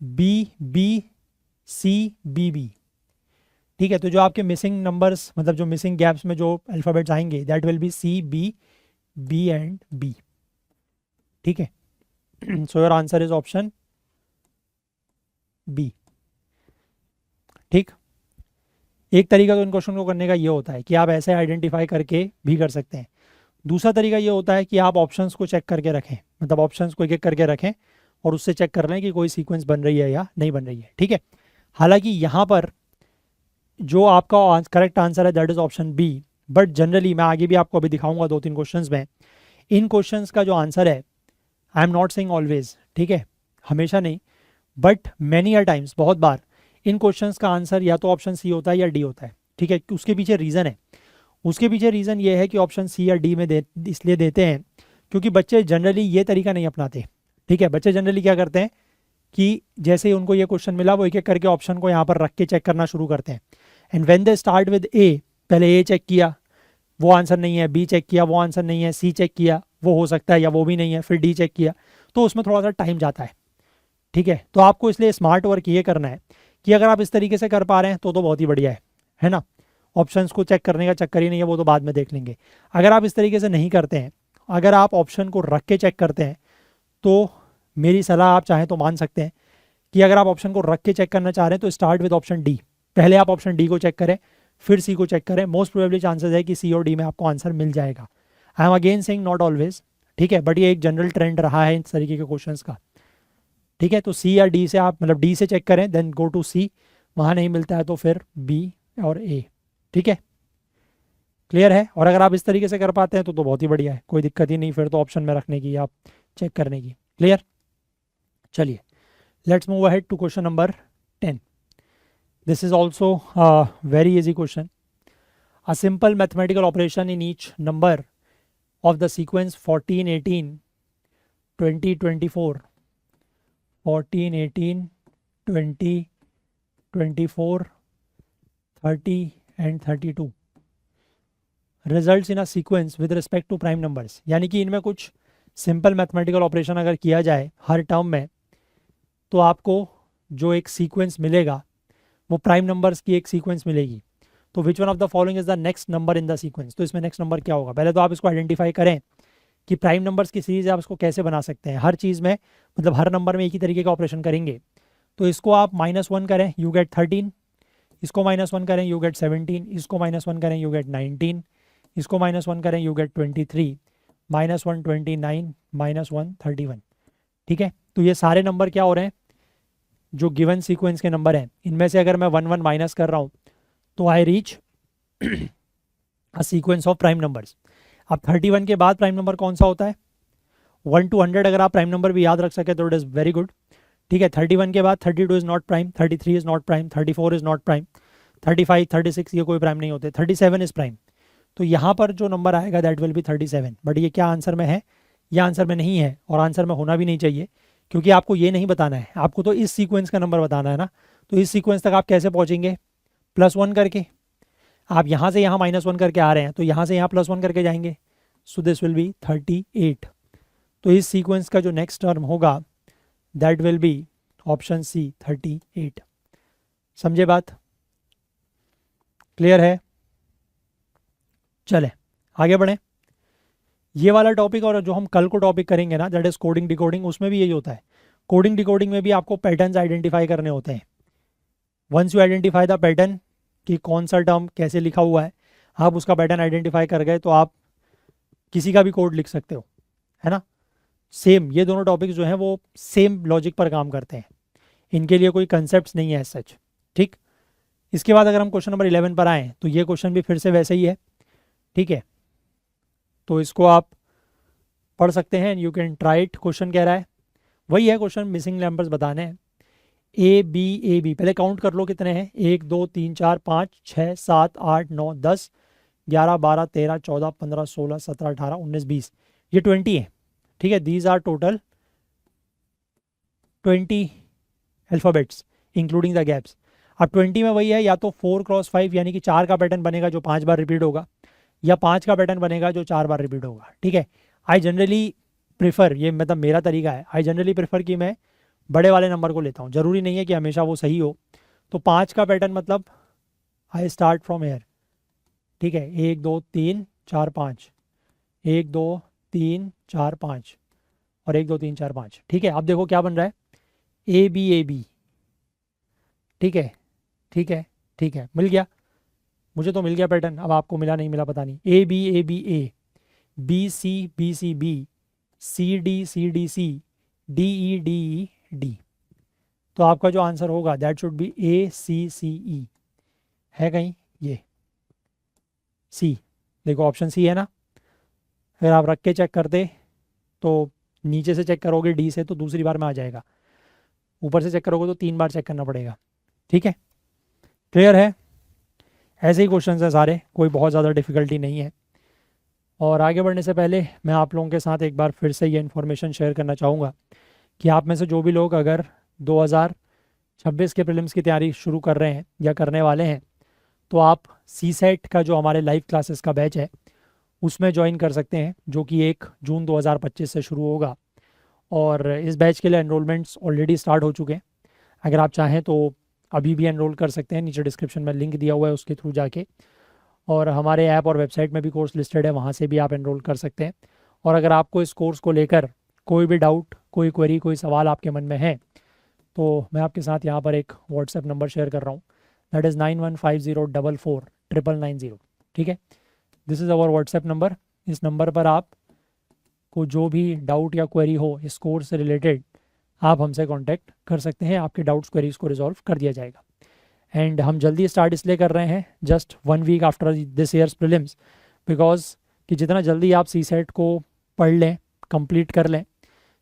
B B C B B. ठीक है, तो जो आपके मिसिंग नंबर्स, मतलब जो मिसिंग गैप्स में जो अल्फ़ाबेट्स आएंगे that will be C B, B and B. ठीक है, so your answer is option B. ठीक, एक तरीका तो इन क्वेश्चन को करने का ये होता है कि आप ऐसे आइडेंटिफाई करके भी कर सकते हैं। दूसरा तरीका ये होता है कि आप ऑप्शंस को चेक करके रखें, मतलब ऑप्शंस को एक एक करके रखें और उससे चेक कर लें कि कोई सीक्वेंस बन रही है या नहीं बन रही है। ठीक है, हालांकि यहाँ पर जो आपका करेक्ट आंसर है that is option B, but generally मैं आगे भी आपको अभी दिखाऊंगा 2 3 क्वेश्चंस में, इन क्वेश्चंस का जो आंसर है, I am not saying always, ठीक है, हमेशा नहीं, बट मैनी अ टाइम्स, बहुत बार इन क्वेश्चंस का आंसर या तो ऑप्शन सी होता है या डी होता है। ठीक है, उसके पीछे रीज़न है, उसके पीछे रीज़न ये है कि ऑप्शन सी या डी में इसलिए देते हैं क्योंकि बच्चे जनरली ये तरीका नहीं अपनाते। ठीक है, बच्चे जनरली क्या करते हैं कि जैसे ही उनको ये क्वेश्चन मिला वो एक एक करके ऑप्शन को यहाँ पर रख के चेक करना शुरू करते हैं। And when they start with A, पहले ए चेक किया वो आंसर नहीं है, बी चेक किया वो आंसर नहीं है, सी चेक किया वो हो सकता है या वो भी नहीं है, फिर डी चेक किया, तो उसमें थोड़ा सा टाइम जाता है। ठीक है, तो आपको इसलिए स्मार्ट वर्क ये करना है कि अगर आप इस तरीके से कर पा रहे हैं तो बहुत ही बढ़िया है ना। ऑप्शंस को चेक करने का चक्कर ही नहीं है, वो तो बाद में देख लेंगे। अगर आप इस तरीके से नहीं करते हैं, अगर आप ऑप्शन को रख के चेक करते हैं, तो मेरी सलाह आप चाहें तो मान सकते हैं कि अगर आप ऑप्शन को रख के चेक करना चाह रहे हैं तो स्टार्ट विद ऑप्शन डी, पहले आप ऑप्शन डी को चेक करें फिर सी को चेक करें। मोस्ट प्रोबेबली चांसेस है कि सी और डी में आपको आंसर मिल जाएगा। I am again saying not always, ठीक है, बट ये एक जनरल ट्रेंड रहा है इस तरीके के क्वेश्चंस का। ठीक है, तो सी या डी से आप, मतलब डी से चेक करें देन गो टू सी, वहाँ नहीं मिलता है तो फिर बी और ए। ठीक है, क्लियर है। और अगर आप इस तरीके से कर पाते हैं तो बहुत ही बढ़िया है, कोई दिक्कत ही नहीं फिर तो ऑप्शन में रखने की, आप चेक करने की। क्लियर, चलिए let's move ahead to question number 10। This is also very easy question. A simple mathematical operation in each number of the sequence 14 18 20 24, 14 18 20 24 30 and 32 results in a sequence with respect to prime numbers, यानी कि इनमें कुछ simple mathematical operation अगर किया जाए हर term में तो आपको जो एक सीक्वेंस मिलेगा वो प्राइम नंबर्स की एक सीक्वेंस मिलेगी। तो which one of the following is the next number in the sequence, तो इसमें नेक्स्ट नंबर क्या होगा। पहले तो आप इसको आइडेंटिफाई करें कि प्राइम नंबर्स की सीरीज आप इसको कैसे बना सकते हैं। हर चीज़ में मतलब हर नंबर में एक ही तरीके का ऑपरेशन करेंगे। तो इसको आप -1 करें यू गेट 13, इसको -1 करें यू गेट 17, इसको -1 करें यू गेट 19, इसको -1 करें यू गेट 23, -1 29, -1 31। ठीक है, तो ये सारे नंबर क्या हो रहे हैं, जो गिवन सीक्वेंस के नंबर हैं, इनमें से अगर मैं 1 1 माइनस कर रहा हूँ तो I reach a sequence of prime numbers. अब 31 के बाद प्राइम नंबर कौन सा होता है, 1 to 100 अगर आप प्राइम नंबर भी याद रख सके तो इट इज़ वेरी गुड। ठीक है, 31 के बाद 32 is not prime, 33 is not prime, 34 is not prime, 35 36 ये कोई प्राइम नहीं होते, 37 इज़ प्राइम। तो यहाँ पर जो नंबर आएगा दैट विल बी 37। बट ये क्या आंसर में है, ये आंसर में नहीं है और आंसर में होना भी नहीं चाहिए, क्योंकि आपको ये नहीं बताना है, आपको तो इस सीक्वेंस का नंबर बताना है ना। तो इस सीक्वेंस तक आप कैसे पहुँचेंगे, +1 करके। आप यहाँ से यहाँ -1 करके आ रहे हैं तो यहाँ से यहाँ +1 करके जाएंगे, सो दिस विल बी 38। तो इस सीक्वेंस का जो नेक्स्ट टर्म होगा that will be option C 38। समझे बात, क्लियर है। चले आगे बढ़ें। ये वाला टॉपिक और जो हम कल को टॉपिक करेंगे ना दैट इज कोडिंग डिकोडिंग, उसमें भी यही होता है। कोडिंग डिकोडिंग में भी आपको पैटर्न्स आइडेंटिफाई करने होते हैं। Once you identify the pattern कि कौन सा टर्म कैसे लिखा हुआ है, आप उसका पैटर्न आइडेंटिफाई कर गए तो आप किसी का भी कोड लिख सकते हो, है ना। सेम ये दोनों टॉपिक्स जो हैं वो सेम लॉजिक पर काम करते हैं, इनके लिए कोई कंसेप्ट नहीं है सच। ठीक, इसके बाद अगर हम क्वेश्चन नंबर 11 पर आएँ तो ये क्वेश्चन भी फिर से वैसे ही है। ठीक है, तो इसको आप पढ़ सकते हैं, you can try it. Question कह रहा है वही है क्वेश्चन, मिसिंग नंबर्स बताने हैं। ए बी पहले काउंट कर लो कितने हैं, 1 2 3 4 5 6 7 8 9 10 11 12 13 14 15 16 17 18 19 20, ये 20 है। ठीक है, these are total 20 alphabets including the gaps. अब 20 में वही है, या तो 4 × 5 यानी कि 4 का पैटर्न बनेगा जो 5 बार रिपीट होगा, या 5 का पैटर्न बनेगा जो 4 बार रिपीट होगा। ठीक है, आई जनरली प्रेफर, ये मतलब मेरा तरीका है, आई जनरली प्रेफर कि मैं बड़े वाले नंबर को लेता हूँ। ज़रूरी नहीं है कि हमेशा वो सही हो। तो 5 का पैटर्न मतलब आई स्टार्ट फ्रॉम हेयर। ठीक है, 1 2 3 4 5, 1 2 3 4 5 और 1 2 3 4 5। ठीक है, अब देखो क्या बन रहा है, ए बी। ठीक है ठीक है ठीक है, मिल गया, मुझे तो मिल गया पैटर्न। अब आपको मिला नहीं मिला पता नहीं। A B A, B C B, C D C, D D. तो आपका जो आंसर होगा दैट शुड बी ACCE। है कहीं ये सी, देखो ऑप्शन सी है ना। अगर आप रख के चेक करते तो नीचे से चेक करोगे डी से तो दूसरी बार में आ जाएगा, ऊपर से चेक करोगे तो 3 बार चेक करना पड़ेगा। ठीक है, क्लियर है। ऐसे ही क्वेश्चन है सारे, कोई बहुत ज़्यादा डिफ़िकल्टी नहीं है। और आगे बढ़ने से पहले मैं आप लोगों के साथ एक बार फिर से ये इन्फॉर्मेशन शेयर करना चाहूँगा कि आप में से जो भी लोग अगर 2026 के प्रीलिम्स की तैयारी शुरू कर रहे हैं या करने वाले हैं तो आप CSET का जो हमारे लाइव क्लासेस का बैच है उसमें ज्वाइन कर सकते हैं, जो कि 1 जून 2025 से शुरू होगा। और इस बैच के लिए एनरोलमेंट्स ऑलरेडी स्टार्ट हो चुके हैं। अगर आप चाहें तो अभी भी एनरोल कर सकते हैं, नीचे डिस्क्रिप्शन में लिंक दिया हुआ है उसके थ्रू जाके। और हमारे ऐप और वेबसाइट में भी कोर्स लिस्टेड है, वहाँ से भी आप एनरोल कर सकते हैं। और अगर आपको इस कोर्स को लेकर कोई भी डाउट, कोई क्वेरी, कोई सवाल आपके मन में है तो मैं आपके साथ यहाँ पर एक व्हाट्सएप नंबर शेयर कर रहा हूँ, दैट इज़ 9150449990। ठीक है, this is our WhatsApp number. इस नंबर पर आप को जो भी डाउट या क्वेरी हो इस कोर्स से रिलेटेड आप हमसे कांटेक्ट कर सकते हैं, आपके डाउट्स क्वेरीज को रिजॉल्व कर दिया जाएगा। एंड हम जल्दी स्टार्ट इसलिए कर रहे हैं just 1 week after this years prelims, because कि जितना जल्दी आप CSET को पढ़ लें, कंप्लीट कर लें,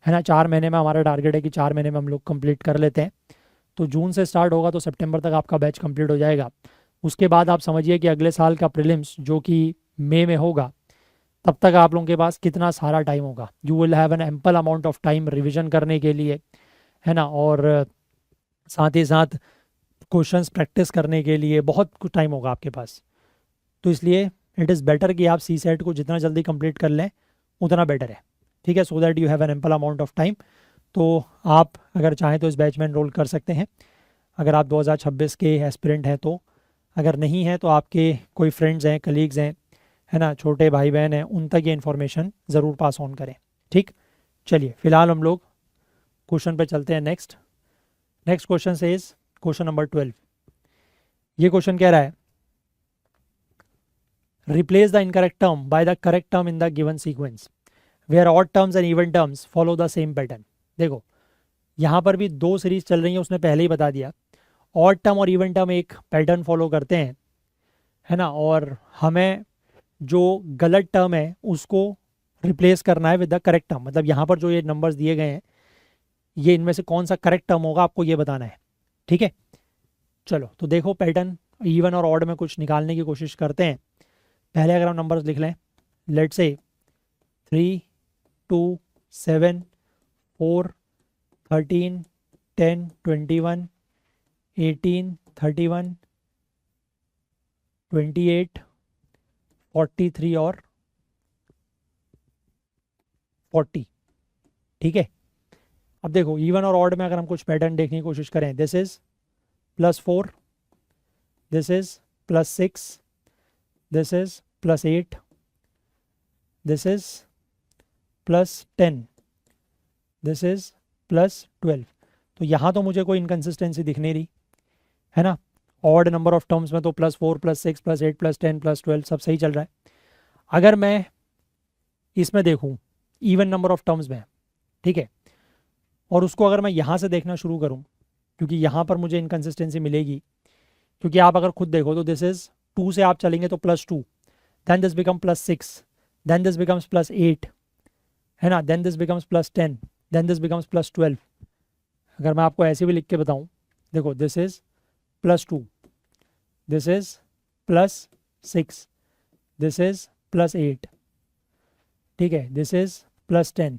है ना। 4 महीने में हमारा टारगेट है कि 4 महीने में हम लोग कंप्लीट कर लेते हैं। तो जून से स्टार्ट होगा तो सितंबर तक आपका बैच कंप्लीट हो जाएगा। उसके बाद आप समझिए कि अगले साल का प्रीलिम्स जो कि मई में होगा, तब तक आप लोगों के पास कितना सारा टाइम होगा। You will have an ample amount of time revision करने के लिए, है ना। और साथ ही साथ क्वेश्चंस प्रैक्टिस करने के लिए बहुत कुछ टाइम होगा आपके पास। तो इसलिए इट इज़ बेटर कि आप सी सेट को जितना जल्दी कंप्लीट कर लें उतना बेटर है, ठीक है, so that you have an ample amount of time. तो आप अगर चाहें तो इस बैच में एनरोल कर सकते हैं अगर आप 2026 के एस्पिरेंट हैं तो। अगर नहीं है तो आपके कोई फ्रेंड्स हैं, कलीग्स हैं, है ना, छोटे भाई बहन हैं, उन तक ये इन्फॉर्मेशन ज़रूर पास ऑन करें, ठीक। चलिए फिलहाल हम लोग क्वेश्चन पे चलते हैं। नेक्स्ट क्वेश्चन से इज क्वेश्चन नंबर 12। ये क्वेश्चन कह रहा है replace the incorrect term by the correct term in the given sequence where odd terms and even terms follow the same pattern. देखो यहाँ पर भी दो सीरीज चल रही है, उसने पहले ही बता दिया। ऑड टर्म और इवन टर्म एक पैटर्न फॉलो करते हैं, है ना, और हमें जो गलत टर्म है उसको रिप्लेस करना है विद द करेक्ट टर्म। मतलब यहाँ पर जो ये नंबर्स दिए गए हैं ये इनमें से कौन सा करेक्ट टर्म होगा आपको ये बताना है, ठीक है। चलो तो देखो पैटर्न इवन और ऑड में कुछ निकालने की कोशिश करते हैं। पहले अगर हम नंबर्स लिख लें, लेट्स से 3 2 7 4 13 10 21 18 31 28 43 और 40, ठीक है। अब देखो इवन और ऑड में अगर हम कुछ पैटर्न देखने की कोशिश करें, this is +4, this is +6, this is +8, this is +10, this is +12। तो यहाँ तो मुझे कोई इनकन्सिस्टेंसी दिख नहीं रही, है ना। ऑड नंबर ऑफ टर्म्स में तो +4 +6 +8 +10 +12 सब सही चल रहा है। अगर मैं इसमें देखूँ इवन नंबर ऑफ टर्म्स में, ठीक है, और उसको अगर मैं यहाँ से देखना शुरू करूँ, क्योंकि यहाँ पर मुझे इनकन्सिस्टेंसी मिलेगी, क्योंकि आप अगर खुद देखो तो दिस इज 2 से आप चलेंगे तो +2, then this become +6, then this becomes +8, है ना, then this becomes +10, then this becomes +12। अगर मैं आपको ऐसे भी लिख के बताऊँ, देखो this is +2, this is +6, this is +8, ठीक है, this is +10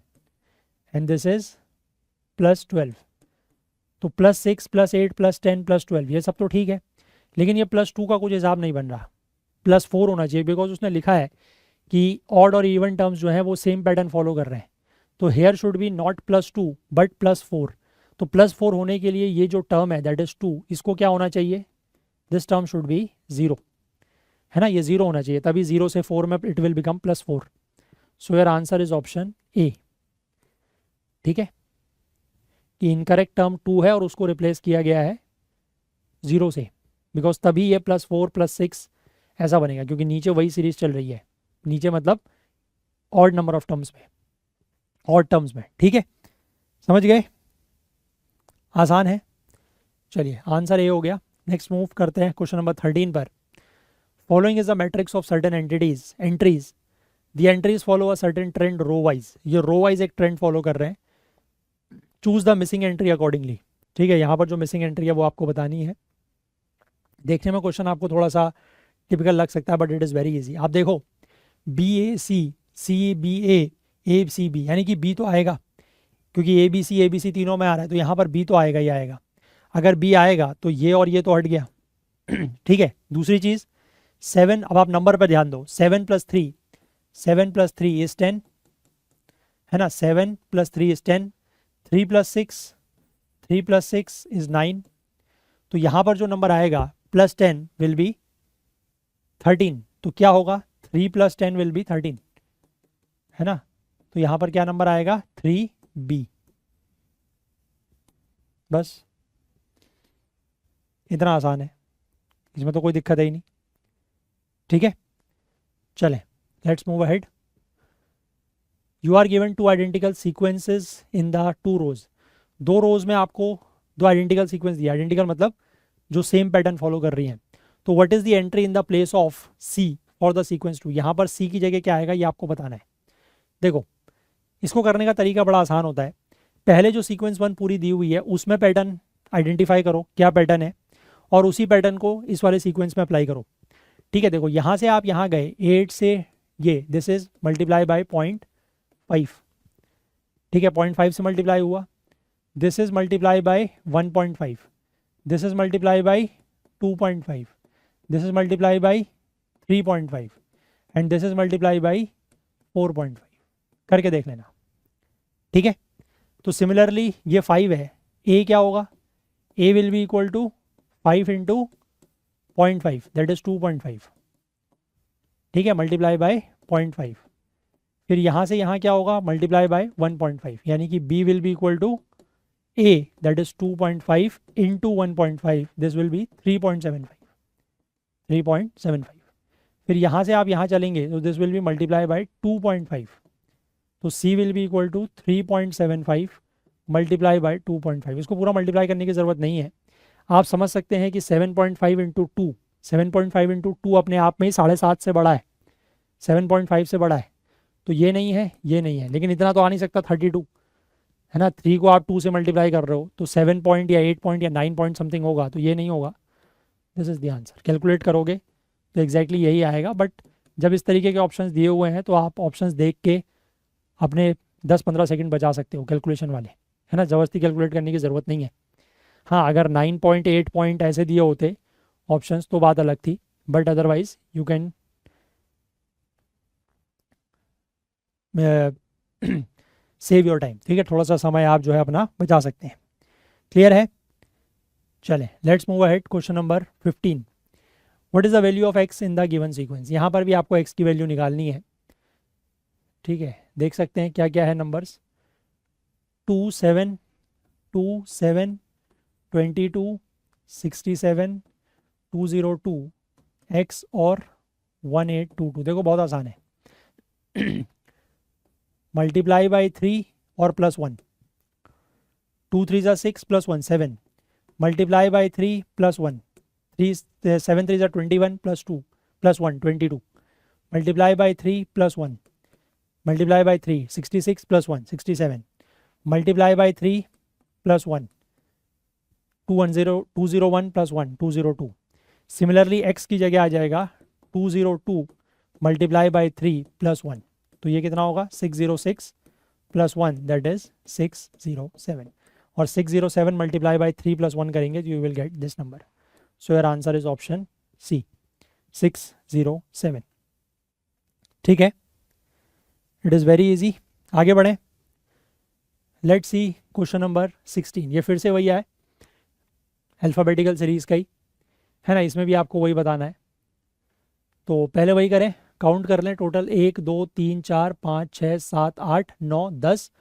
and this is +12। तो +6 +8 +10 +12 ये सब तो ठीक है, लेकिन ये +2 का कुछ हिसाब नहीं बन रहा। +4 होना चाहिए, बिकॉज उसने लिखा है कि ऑड और इवन टर्म्स जो हैं वो सेम पैटर्न फॉलो कर रहे हैं। तो here should be not +2 but +4। तो +4 होने के लिए ये जो टर्म है दैट इज 2, इसको क्या होना चाहिए, दिस टर्म शुड बी 0, है ना, ये 0 होना चाहिए, तभी 0 से 4 में it will become +4। So your answer is option A, ठीक है, कि इनकरेक्ट टर्म 2 है और उसको रिप्लेस किया गया है 0 से, बिकॉज तभी ये +4 +6 ऐसा बनेगा, क्योंकि नीचे वही सीरीज चल रही है, नीचे मतलब ऑड नंबर ऑफ टर्म्स में, ऑड टर्म्स में, ठीक है, समझ गए, आसान है। चलिए आंसर ए हो गया। नेक्स्ट मूव करते हैं क्वेश्चन नंबर 13 पर। Following is the matrix of certain entries the entries follow a certain trend row wise. ये रो वाइज एक ट्रेंड फॉलो कर रहे हैं। Choose the missing entry accordingly, ठीक है, यहाँ पर जो मिसिंग एंट्री है वो आपको बतानी है। देखने में क्वेश्चन आपको थोड़ा सा टिपिकल लग सकता है but it is very easy. आप देखो BAC CBA ACB, यानी कि B तो आएगा, क्योंकि ABC तीनों में आ रहा है, तो यहाँ पर B तो आएगा ही आएगा। अगर B आएगा तो ये और ये तो हट गया, ठीक है। दूसरी चीज़ 7, अब आप नंबर पर ध्यान दो, 7 + 3 इज 10, है ना, 7 + 3 इज 10, 3 + 6 इज 9। तो यहाँ पर जो नंबर आएगा +10 विल बी 13। तो क्या होगा, 3 + 10 विल बी 13, है ना। तो यहाँ पर क्या नंबर आएगा, 3B। बस इतना आसान है, इसमें तो कोई दिक्कत है ही नहीं, ठीक है। चलें let's move ahead. You are given 2 identical sequences in the 2 rows. 2 rows में आपको 2 आइडेंटिकल सीक्वेंस दिया, आइडेंटिकल मतलब जो सेम पैटर्न फॉलो कर रही हैं। तो what is the entry in the place of C for the sequence 2। यहाँ पर C की जगह क्या आएगा ये आपको बताना है। देखो इसको करने का तरीका बड़ा आसान होता है। पहले जो सीक्वेंस 1 पूरी दी हुई है उसमें पैटर्न आइडेंटिफाई करो क्या पैटर्न है, और उसी पैटर्न को इस वाले सीक्वेंस में अप्लाई करो, ठीक है। देखो यहाँ से आप यहाँ गए 8 से ये, दिस इज मल्टीप्लाई बाय 0.5, ठीक है, 0.5 से मल्टीप्लाई हुआ, this is multiply by 1.5, this is multiply by 2.5, this is multiply by 3.5। And this is multiply by 4.5 करके देख लेना, ठीक है। तो सिमिलरली ये 5 है, ए क्या होगा, A will be equal to 5 into 0.5 that is 2.5, ठीक है, मल्टीप्लाई बाय 0.5। फिर यहाँ से यहाँ क्या होगा, मल्टीप्लाई बाय 1.5, यानी कि B will be equal to A that is 2.5 into 1.5, this will be 3.75। फिर यहाँ से आप यहाँ चलेंगे तो this will be multiply by 2.5, तो C will be equal to 3.75 multiply by 2.5। इसको पूरा मल्टीप्लाई करने की ज़रूरत नहीं है, आप समझ सकते हैं कि 7.5 इंटू 2, 7.5 इंटू 2 अपने आप में ही 7.5 से बड़ा है, 7.5 से बड़ा है, तो ये नहीं है, ये नहीं है, लेकिन इतना तो आ नहीं सकता 32, है ना। 3 को आप 2 से मल्टीप्लाई कर रहे हो तो 7 पॉइंट या 8 पॉइंट या 9 पॉइंट समथिंग होगा, तो ये नहीं होगा। This is the answer. Calculate करोगे तो एग्जैक्टली यही आएगा, बट जब इस तरीके के ऑप्शंस दिए हुए हैं तो आप ऑप्शंस देख के अपने 10-15 सेकंड बचा सकते हो कैलकुलेशन वाले, है ना, ज़बरदस्ती कैलकुलेट करने की ज़रूरत नहीं है। हाँ, अगर 9 पॉइंट 8 पॉइंट ऐसे दिए होते ऑप्शंस तो बात अलग थी, but otherwise you can save your time, ठीक है, थोड़ा सा समय आप जो है अपना बचा सकते हैं। क्लियर है, चलें let's move ahead. Question number 15, what is the value of x in the given sequence. यहाँ पर भी आपको एक्स की वैल्यू निकालनी है, ठीक है। देख सकते हैं क्या क्या है नंबर्स, 2 7 2 7 22 67 202 x और 1822। देखो बहुत आसान है, मल्टीप्लाई बाई 3 और +1, 2 3 ज़ा 6 +1 7, मल्टीप्लाई बाई 3 +1, 7 3 ज़ा 21 +2 +1 22, multiply by 3 +1, multiply by 3 66 +1 67, multiply by 3 +1 201 +1 202। Similarly x की जगह आ जाएगा 202 मल्टीप्लाई बाई 3 +1, तो ये कितना होगा 606 +1 दैट इज 607, और 607 मल्टीप्लाई बाई 3 +1 करेंगे तो you will get this number. So your answer is option C 607, ठीक है। इट इज़ वेरी इजी, आगे बढ़ें। लेट्स सी क्वेश्चन नंबर 16, ये फिर से वही है अल्फ़ाबेटिकल सीरीज़ का ही है ना, इसमें भी आपको वही बताना है। तो पहले वही करें, काउंट कर लें टोटल 1 2 3 4 5 6 7 8 9 10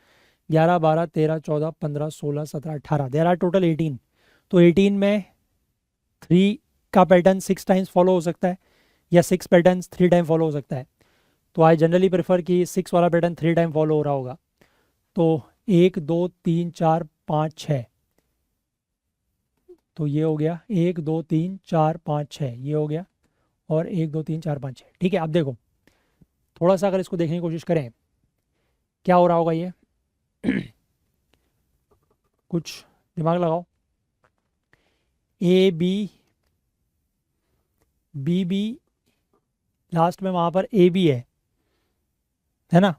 11 12 13 14 15 16 17 18, देयर आर टोटल 18। तो 18 में 3 का पैटर्न 6 टाइम्स फॉलो हो सकता है या 6 पैटर्न्स 3 टाइम फॉलो हो सकता है। तो आई जनरली प्रेफर कि 6 वाला पैटर्न 3 टाइम फॉलो हो रहा होगा। तो 1 2 3 4 5 6, तो ये हो गया 1 2 3 4 5 6, ये हो गया, और 1 2 3 4 5 6, ठीक है। अब देखो थोड़ा सा अगर इसको देखने की कोशिश करें क्या हो रहा होगा ये कुछ दिमाग लगाओ, A B B B last में वहाँ पर ए बी है ना,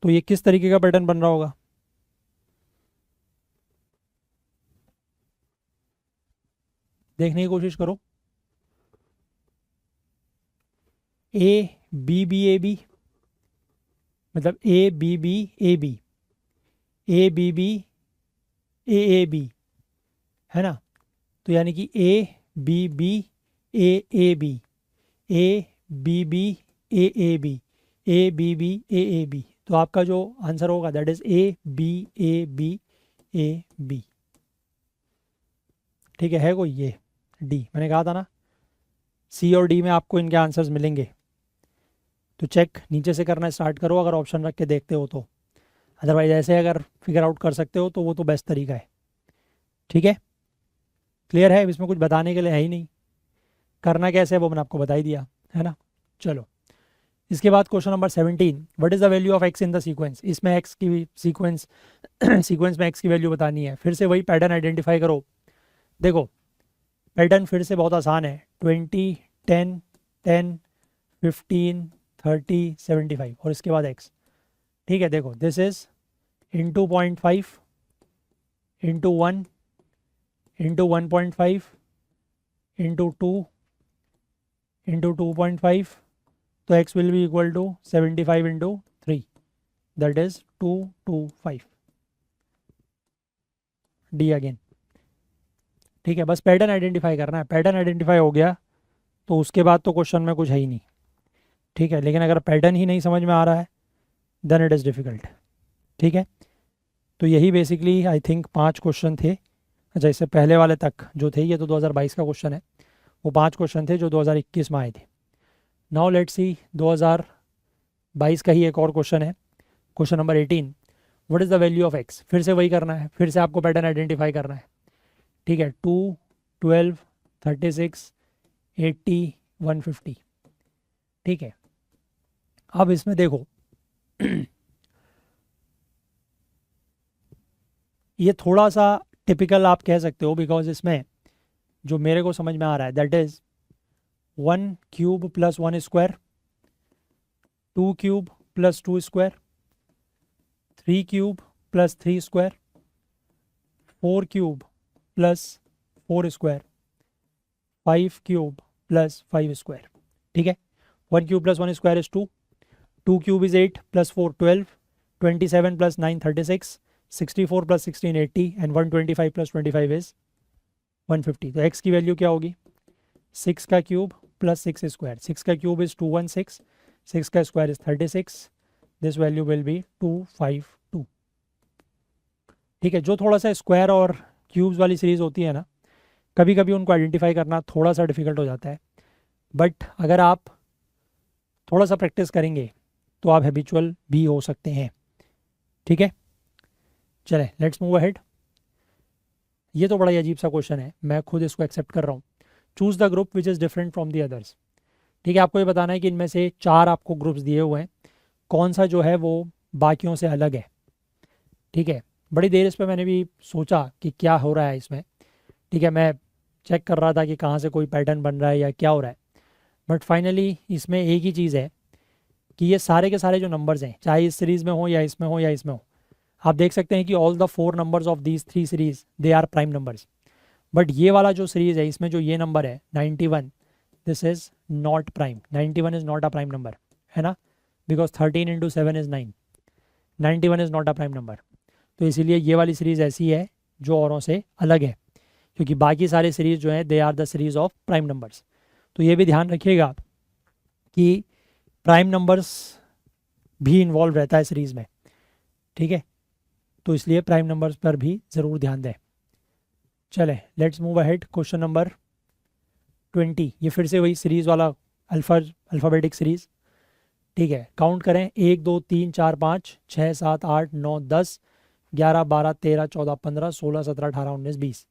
तो ये किस तरीके का पैटर्न बन रहा होगा, देखने की कोशिश करो। A B B A B मतलब A B B A B, A B B A B, है ना, तो यानी कि A B B A B, A B B A B, A B B A B, तो आपका जो आंसर होगा that is A B A B, ठीक है कोई ये डी, मैंने कहा था ना सी और डी में आपको इनके आंसर्स मिलेंगे। तो चेक नीचे से करना स्टार्ट करो अगर ऑप्शन रख के देखते हो तो, अदरवाइज ऐसे अगर फिगर आउट कर सकते हो तो वो तो बेस्ट तरीका है, ठीक है। क्लियर है, इसमें कुछ बताने के लिए है ही नहीं, करना कैसे है वो मैंने आपको बता ही दिया, है ना। चलो इसके बाद question number 17, what is the value of x in the sequence. इसमें एक्स की सीक्वेंस सीक्वेंस में एक्स की वैल्यू बतानी है। फिर से वही पैटर्न आइडेंटिफाई करो। देखो पैटर्न फिर से बहुत आसान है, 20 10 10 15 30 75 और इसके बाद एक्स, ठीक है। देखो this is into 0.5 into 1 into 1.5 into 2 into 2.5, तो x will be equal to 75 into 3, that is 225 D again. ठीक है, बस पैटर्न आइडेंटिफाई करना है। पैटर्न आइडेंटिफाई हो गया तो उसके बाद तो क्वेश्चन में कुछ है ही नहीं। ठीक है, लेकिन अगर पैटर्न ही नहीं समझ में आ रहा है देन इट इज़ डिफ़िकल्ट। ठीक है, तो यही बेसिकली आई थिंक 5 क्वेश्चन थे। अच्छा, इससे पहले वाले तक जो थे, ये तो 2022 का क्वेश्चन है, वो 5 क्वेश्चन थे जो 2021 में आए थे। नाउ लेट्स सी 2022 का ही एक और क्वेश्चन है, question number 18, what is the value of x. फिर से वही करना है, फिर से आपको पैटर्न आइडेंटिफाई करना है। ठीक है, 2, 12, 36, 80, 150। ठीक है, अब इसमें देखो ये थोड़ा सा टिपिकल आप कह सकते हो, बिकॉज इसमें जो मेरे को समझ में आ रहा है that is 1 cube plus 1 square, 2 cube plus 2 square, 3 cube plus 3 square, 4 cube plus 4 square, 5 cube plus 5 square. ठीक है, 1 cube plus 1 square is 2, 2 cube is 8 plus 4 12, 27 plus 9 36, 64 plus 16 80 and 125 plus 25 is 150। तो x की वैल्यू क्या होगी, 6 का cube plus 6 square, 6 का cube is 216, 6 का square is 36, this value will be 252। ठीक है, जो थोड़ा सा स्क्वायर और क्यूब्स वाली सीरीज होती है ना, कभी कभी उनको आइडेंटिफाई करना थोड़ा सा डिफिकल्ट हो जाता है, बट अगर आप थोड़ा सा प्रैक्टिस करेंगे तो आप हैबिचुअल भी हो सकते हैं। ठीक है, चले लेट्स मूव अहेड। ये तो बड़ा ही अजीब सा क्वेश्चन है, मैं खुद इसको एक्सेप्ट कर रहा हूँ। Choose the group which is different from the others. ठीक है, आपको ये बताना है कि इनमें से 4 आपको ग्रुप्स दिए हुए हैं, कौन सा जो है वो बाकियों से अलग है। ठीक है, बड़ी देर इस पर मैंने भी सोचा कि क्या हो रहा है इसमें। ठीक है, मैं चेक कर रहा था कि कहाँ से कोई पैटर्न बन रहा है या क्या हो रहा है, बट फाइनली इसमें एक ही चीज़ है कि ये सारे के सारे जो नंबर्स हैं, चाहे इस सीरीज़ में हो या इसमें हो या इसमें हो, आप देख सकते हैं कि all the 4 numbers of these 3 series they are prime numbers. But ये वाला जो सीरीज़ है, इसमें जो ये नंबर है 91, this is not prime. 91 is not a prime number, है ना, because 13 into 7 is 9, 91 is not a prime number. तो इसीलिए ये वाली सीरीज़ ऐसी है जो औरों से अलग है, क्योंकि बाकी सारे सीरीज़ जो है they are the series of prime numbers. तो ये भी ध्यान रखिएगा कि प्राइम नंबर्स भी इन्वॉल्व रहता है सीरीज़ में। ठीक है, तो इसलिए प्राइम नंबर्स पर भी ज़रूर ध्यान दें। चले let's move ahead, question number 20। ये फिर से वही सीरीज़ वाला अल्फ़ाबेटिक सीरीज़। ठीक है, काउंट करें, 1 2 3 4 5 6 7 8 9 10 11 12 13 14 15 16 17 18 19 20।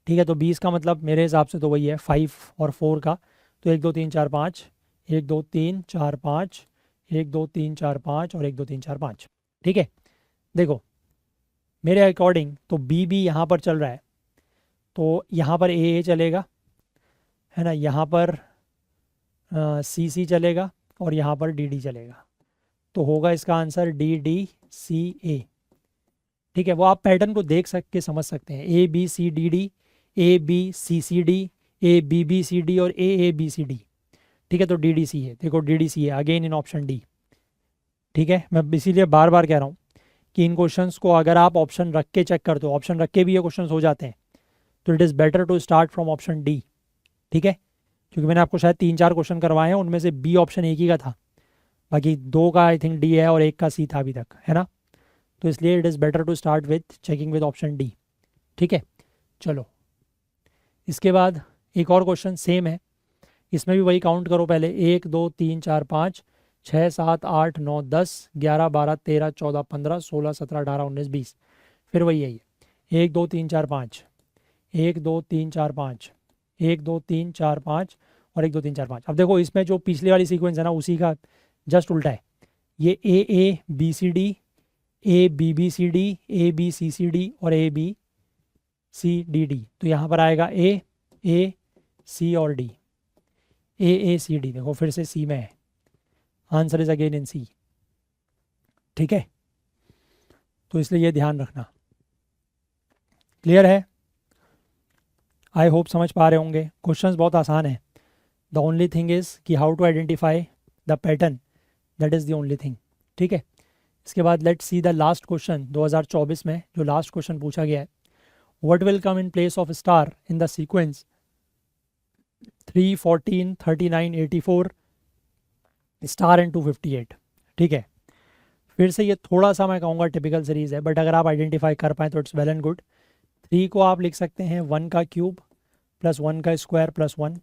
ठीक है, तो 20 का मतलब मेरे हिसाब से तो वही है 5 और 4 का, तो 1 2 3 4 5, 1 2 3 4 5, 1 2 3 4 5 और 1 2 3 4 5। ठीक है, देखो मेरे अकॉर्डिंग तो बी भी यहाँ पर चल रहा है, तो यहाँ पर ए चलेगा, है ना, यहाँ पर सी चलेगा और यहाँ पर डी चलेगा, तो होगा इसका आंसर डी ठीक है, वो आप पैटर्न को देख के समझ सकते हैं, ABCDD, ABCCD, ABBCD और AABCD। ठीक है, तो DDC है, देखो DDC है अगेन इन ऑप्शन डी। ठीक है, मैं इसीलिए बार बार कह रहा हूँ कि इन क्वेश्चंस को अगर आप ऑप्शन रख के चेक करते हो, ऑप्शन रख के भी ये क्वेश्चंस हो जाते हैं, तो it is better to start from option D. ठीक है, क्योंकि मैंने आपको शायद 3-4 क्वेश्चन करवाए हैं, उनमें से बी ऑप्शन एक ही का था, बाकी 2 का आई थिंक डी है और 1 का सी था अभी तक, है ना, तो इसलिए it is better to start with checking with option D. ठीक है, चलो इसके बाद एक और क्वेश्चन सेम है, इसमें भी वही काउंट करो पहले, 1 2 3 4 5 6 7 8 9 10 11 12 13 14 15 16 17 18 19 20, फिर वही है ये 1 2 3 4 5, 1 2 3 4 5, 1 2 3 4 5 और 1 2 3 4 5। अब देखो इसमें जो पिछली वाली सीक्वेंस है ना, उसी का जस्ट उल्टा है, ये AABCD, ABBCD, ABCCD और ABCDD, तो यहाँ पर आएगा A, C और D, AACD। देखो फिर से सी में है, आंसर इज अगेन इन सी। ठीक है, तो इसलिए ये ध्यान रखना। क्लियर है, आई होप समझ पा रहे होंगे, क्वेश्चंस बहुत आसान है, द ओनली थिंग इज़ कि how to identify the pattern, that is the only thing. ठीक है, इसके बाद let's see the last question 2024 में जो लास्ट क्वेश्चन पूछा गया है, what will come in place of star in the sequence 3, 14, 39, 84 star and 258। ठीक है, फिर से ये थोड़ा सा मैं कहूँगा टिपिकल सीरीज़ है, बट अगर आप आइडेंटिफाई कर पाएँ तो इट्स वेल एंड गुड। 3 को आप लिख सकते हैं 1 का क्यूब प्लस 1 का स्क्वायर प्लस 1।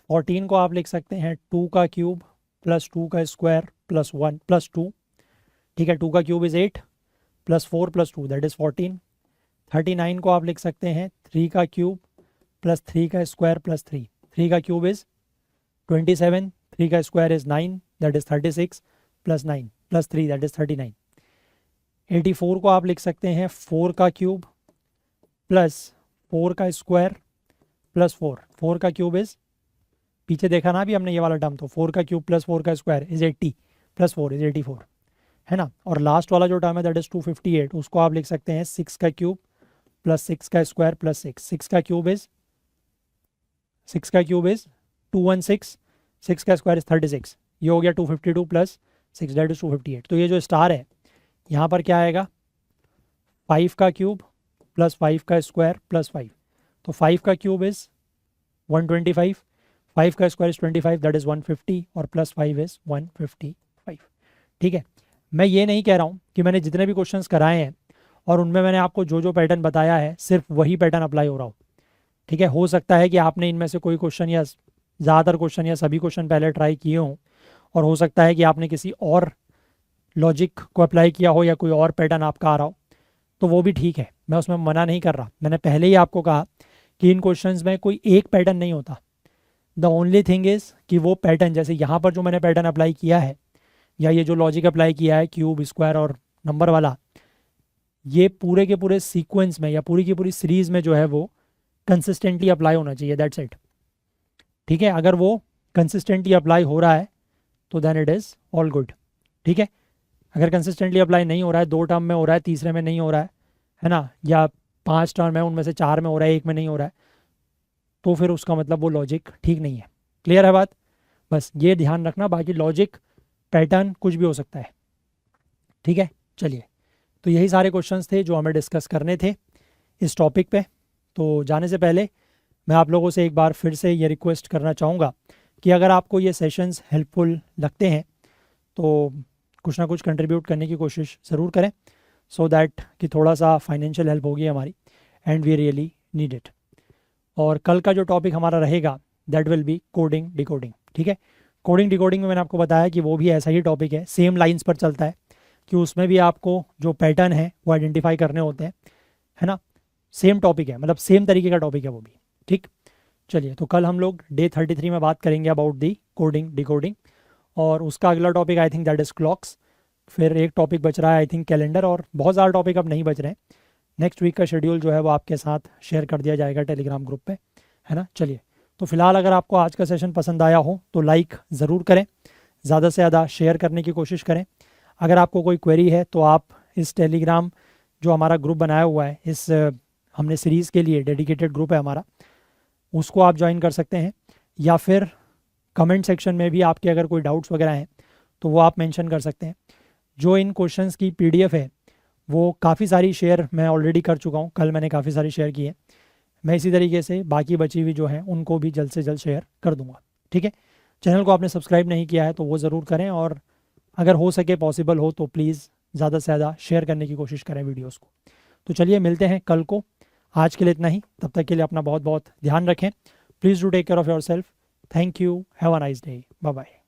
14 को आप लिख सकते हैं 2 का क्यूब प्लस 2 का स्क्वायर प्लस 1 प्लस 2। ठीक है, 2 का cube is 8 plus 4 plus 2 that is 14। 39 को आप लिख सकते हैं 3 का क्यूब प्लस 3 का स्क्वायर प्लस 3। 3 का क्यूब इज़ 27, 3 का square is 9 that is 36 plus 9 plus 3 that is 39। 84 को आप लिख सकते हैं 4 का क्यूब प्लस 4 का स्क्वायर प्लस 4। 4 का क्यूब इज़, पीछे देखा ना अभी हमने ये वाला टर्म, तो 4 का क्यूब प्लस 4 का स्क्वायर इज़ 80 प्लस 4 इज़ 84, है ना। और लास्ट वाला जो टर्म है दैट इज़ 258, उसको आप लिख सकते हैं 6 का क्यूब प्लस 6 का स्क्वायर प्लस 6। 6 का क्यूब इज़ 216, 6 का स्क्वायर इज़ 36, ये हो गया 252 प्लस 6 दैट इज़ 258। तो ये जो स्टार है यहाँ पर क्या आएगा, 5 का क्यूब प्लस 5 का स्क्वायर प्लस 5। तो 5 का क्यूब इज़ 125, 5 का स्क्वायर इज़ 25 दैट इज़ 150 और प्लस 5 इज़ 155। ठीक है, मैं ये नहीं कह रहा हूँ कि मैंने जितने भी क्वेश्चंस कराए हैं और उनमें मैंने आपको जो जो पैटर्न बताया है सिर्फ वही पैटर्न अप्लाई हो रहा हो। ठीक है, हो सकता है कि आपने इनमें से कोई क्वेश्चन या ज़्यादातर क्वेश्चन या सभी क्वेश्चन पहले ट्राई किए हों, और हो सकता है कि आपने किसी और लॉजिक को अप्लाई किया हो या कोई और पैटर्न आपका आ रहा हो, तो वो भी ठीक है, मैं उसमें मना नहीं कर रहा। मैंने पहले ही आपको कहा कि इन क्वेश्चंस में कोई एक पैटर्न नहीं होता। द ओनली थिंग इज़ कि वो पैटर्न, जैसे यहाँ पर जो मैंने पैटर्न अप्लाई किया है या ये जो लॉजिक अप्लाई किया है क्यूब स्क्वायर और नंबर वाला, ये पूरे के पूरे सीक्वेंस में या पूरी की पूरी सीरीज़ में जो है वो कंसिस्टेंटली अप्लाई होना चाहिए, दैट्स इट। ठीक है, अगर वो कंसिस्टेंटली अप्लाई हो रहा है तो then it is all good. ठीक है, अगर कंसिस्टेंटली अप्लाई नहीं हो रहा है, 2 टर्म में हो रहा है, तीसरे में नहीं हो रहा है ना, या 5 टर्म है उनमें से 4 में हो रहा है, 1 में नहीं हो रहा है, तो फिर उसका मतलब वो लॉजिक ठीक नहीं है। क्लियर है बात, बस ये ध्यान रखना। बाकी लॉजिक पैटर्न कुछ भी हो सकता है। ठीक है, चलिए, तो यही सारे क्वेश्चंस थे जो हमें डिस्कस करने थे इस टॉपिक पे। तो जाने से पहले मैं आप लोगों से एक बार फिर से ये रिक्वेस्ट करना चाहूँगा कि अगर आपको ये सेशंस हेल्पफुल लगते हैं तो कुछ ना कुछ कंट्रीब्यूट करने की कोशिश ज़रूर करें, सो दैट कि थोड़ा सा फाइनेंशियल हेल्प होगी हमारी, and we really need it. और कल का जो टॉपिक हमारा रहेगा that will be coding decoding. ठीक है, कोडिंग डिकोडिंग में मैंने आपको बताया कि वो भी ऐसा ही टॉपिक है, सेम लाइंस पर चलता है, कि उसमें भी आपको जो पैटर्न है वो आइडेंटिफाई करने होते हैं, है ना। सेम टॉपिक है, मतलब सेम तरीके का टॉपिक है वो भी। ठीक, चलिए, तो कल हम लोग डे 33 में बात करेंगे अबाउट दी कोडिंग डिकोडिंग, और उसका अगला topic I think that is clocks. फिर एक टॉपिक बच रहा है आई थिंक कैलेंडर, और बहुत सारे टॉपिक अब नहीं बच रहे हैं। नेक्स्ट वीक का शेड्यूल जो है वो आपके साथ शेयर कर दिया जाएगा टेलीग्राम ग्रुप पे, है ना। चलिए, तो फिलहाल अगर आपको आज का सेशन पसंद आया हो तो लाइक ज़रूर करें, ज़्यादा से ज़्यादा शेयर करने की कोशिश करें। अगर आपको कोई क्वेरी है तो आप इस टेलीग्राम जो हमारा ग्रुप बनाया हुआ है, इस हमने सीरीज़ के लिए डेडिकेटेड ग्रुप है हमारा, उसको आप ज्वाइन कर सकते हैं, या फिर कमेंट सेक्शन में भी आपके अगर कोई डाउट्स वगैरह हैं तो वो आप मेंशन कर सकते हैं। जो इन क्वेश्चंस की पीडीएफ है वो काफ़ी सारी शेयर मैं ऑलरेडी कर चुका हूँ, कल मैंने काफ़ी सारी शेयर की है। मैं इसी तरीके से बाकी बची हुई जो है उनको भी जल्द से जल्द शेयर कर दूँगा। ठीक है, चैनल को आपने सब्सक्राइब नहीं किया है तो वो ज़रूर करें, और अगर हो सके पॉसिबल हो तो प्लीज़ ज़्यादा से ज़्यादा शेयर करने की कोशिश करें वीडियोज़ को। तो चलिए, मिलते हैं कल को। आज के लिए इतना ही, तब तक के लिए अपना बहुत बहुत ध्यान रखें। Please do take care of your self. Thank you, have a nice day, bye bye.